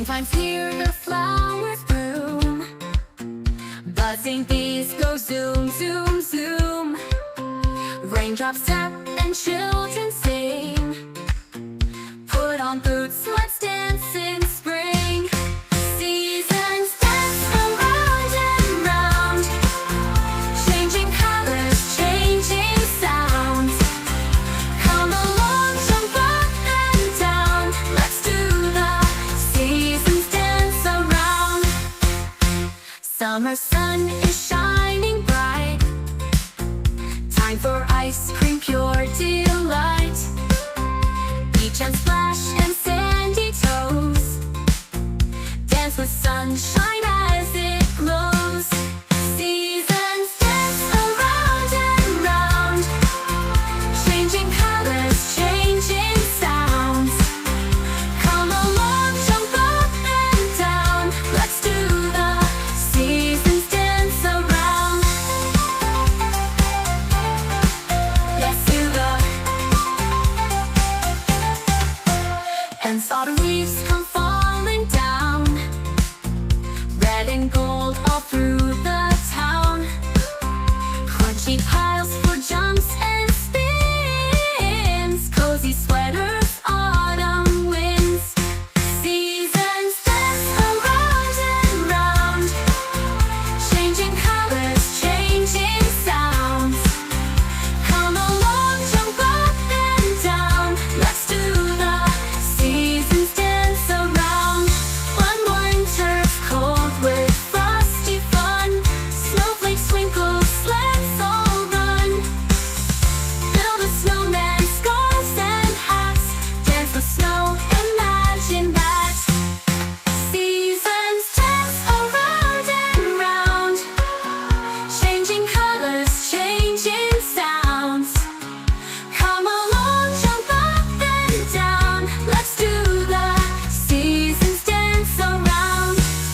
Springtime's here, the flowers bloom. Buzzing bees go zoom, zoom, zoom. Raindrops tap and children sing. Put on boots, let's dance in spring. Seasons dance around and round, changing colors, changing sounds. Come along, jump up and down. Let's do the seasons dance around. Summer sun is shining bright. Time for ice cream, pure delight. Beach and splash and sandy toes. Dance with sunshine as it glows. Seasons dance around and round, changing colors, changing sounds. Come along, jump up and down. Let's do the seasons dance around. Let's do the. And autumn leaves come